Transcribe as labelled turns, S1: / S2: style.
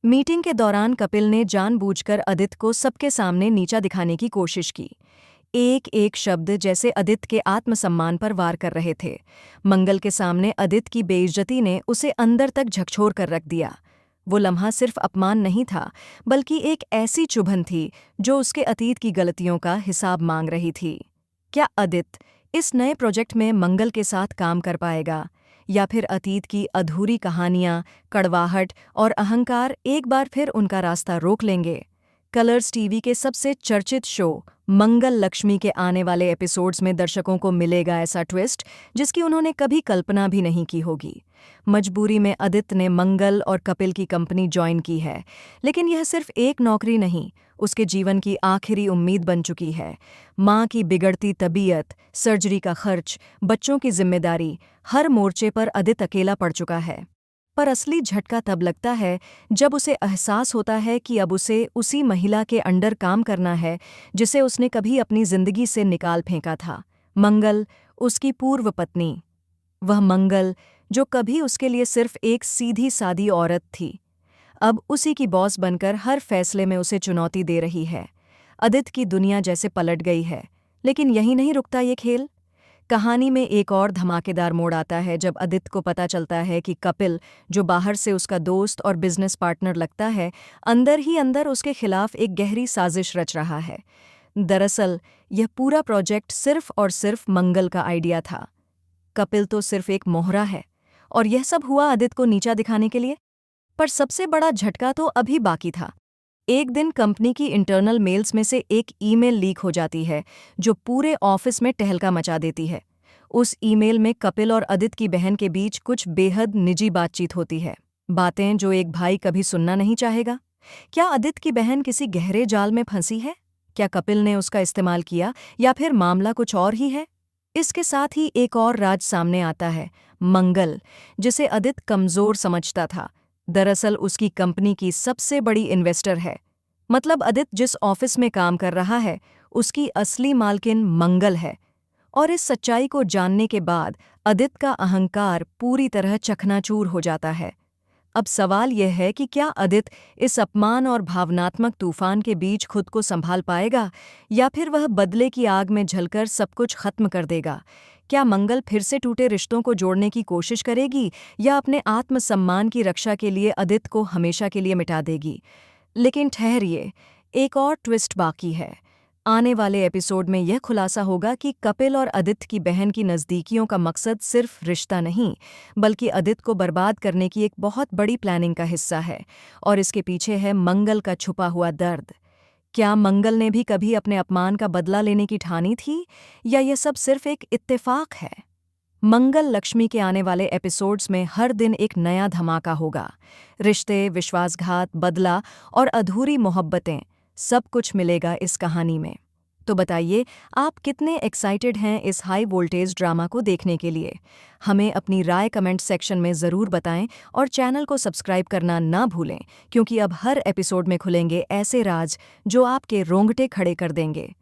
S1: Meeting के दौरान कपिल ने जानबूझकर आदित्य को सबके सामने नीचा दिखाने की कोशिश की। एक एक शब्द जैसे आदित्य के आत्मसम्मान पर वार कर रहे थे। मंगल के सामने आदित्य की बेइज्जती ने उसे अंदर तक झकझोर कर रख दिया। वो लम्हा सिर्फ अपमान नहीं था, बल्कि एक ऐसी चुभन थी जो उसके अतीत की गलतियों का हिसाब मांग रही थी। क्या आदित्य इस नए प्रोजेक्ट में मंगल के साथ काम कर पाएगा, या फिर अतीत की अधूरी कहानियां, कड़वाहट और अहंकार एक बार फिर उनका रास्ता रोक लेंगे? कलर्स टीवी के सबसे चर्चित शो मंगल लक्ष्मी के आने वाले एपिसोड्स में दर्शकों को मिलेगा ऐसा ट्विस्ट जिसकी उन्होंने कभी कल्पना भी नहीं की होगी। मजबूरी में आदित्य ने मंगल और कपिल की कंपनी ज्वाइन की है, लेकिन यह सिर्फ एक नौकरी नहीं, उसके जीवन की आखिरी उम्मीद बन चुकी है। माँ की बिगड़ती तबीयत, सर्जरी का खर्च, बच्चों की जिम्मेदारी, हर मोर्चे पर आदित्य अकेला पड़ चुका है। पर असली झटका तब लगता है जब उसे एहसास होता है कि अब उसे उसी महिला के अंडर काम करना है जिसे उसने कभी अपनी जिंदगी से निकाल फेंका था। मंगल, उसकी पूर्व पत्नी। वह मंगल जो कभी उसके लिए सिर्फ एक सीधी सादी औरत थी, अब उसी की बॉस बनकर हर फैसले में उसे चुनौती दे रही है। आदित्य की दुनिया जैसे पलट गई है, लेकिन यही नहीं रुकता ये खेल। कहानी में एक और धमाकेदार मोड़ आता है जब आदित्य को पता चलता है कि कपिल, जो बाहर से उसका दोस्त और बिजनेस पार्टनर लगता है, अंदर ही अंदर उसके खिलाफ एक गहरी साजिश रच रहा है। दरअसल यह पूरा प्रोजेक्ट सिर्फ और सिर्फ मंगल का आइडिया था। कपिल तो सिर्फ एक मोहरा है, और यह सब हुआ आदित्य को नीचा दिखाने के लिए। पर सबसे बड़ा झटका तो अभी बाकी था। एक दिन कंपनी की इंटरनल मेल्स में से एक ईमेल लीक हो जाती है जो पूरे ऑफिस में टहलका मचा देती है। उस ईमेल में कपिल और आदित्य की बहन के बीच कुछ बेहद निजी बातचीत होती है, बातें जो एक भाई कभी सुनना नहीं चाहेगा। क्या आदित्य की बहन किसी गहरे जाल में फंसी है? क्या कपिल ने उसका इस्तेमाल किया, या फिर मामला कुछ और ही है? इसके साथ ही एक और राज सामने आता है। मंगल, जिसे आदित्य कमजोर समझता था, दरअसल उसकी कंपनी की सबसे बड़ी इन्वेस्टर है। मतलब आदित्य जिस ऑफिस में काम कर रहा है, उसकी असली मालकिन मंगल है। और इस सच्चाई को जानने के बाद आदित्य का अहंकार पूरी तरह चकनाचूर हो जाता है। अब सवाल यह है कि क्या आदित्य इस अपमान और भावनात्मक तूफान के बीच खुद को संभाल पाएगा, या फिर वह बदले की आग में झलकर सब कुछ खत्म कर देगा? क्या मंगल फिर से टूटे रिश्तों को जोड़ने की कोशिश करेगी, या अपने आत्मसम्मान की रक्षा के लिए आदित्य को हमेशा के लिए मिटा देगी? लेकिन ठहरिए, एक और ट्विस्ट बाकी है। आने वाले एपिसोड में यह खुलासा होगा कि कपिल और आदित्य की बहन की नज़दीकियों का मकसद सिर्फ रिश्ता नहीं, बल्कि आदित्य को बर्बाद करने की एक बहुत बड़ी प्लानिंग का हिस्सा है। और इसके पीछे है मंगल का छुपा हुआ दर्द। क्या मंगल ने भी कभी अपने अपमान का बदला लेने की ठानी थी, या यह सब सिर्फ एक इत्तेफाक है? मंगल लक्ष्मी के आने वाले एपिसोड्स में हर दिन एक नया धमाका होगा। रिश्ते, विश्वासघात, बदला और अधूरी मोहब्बतें, सब कुछ मिलेगा इस कहानी में। तो बताइए, आप कितने एक्साइटेड हैं इस हाई वोल्टेज ड्रामा को देखने के लिए? हमें अपनी राय कमेंट सेक्शन में ज़रूर बताएं, और चैनल को सब्सक्राइब करना ना भूलें, क्योंकि अब हर एपिसोड में खुलेंगे ऐसे राज जो आपके रोंगटे खड़े कर देंगे।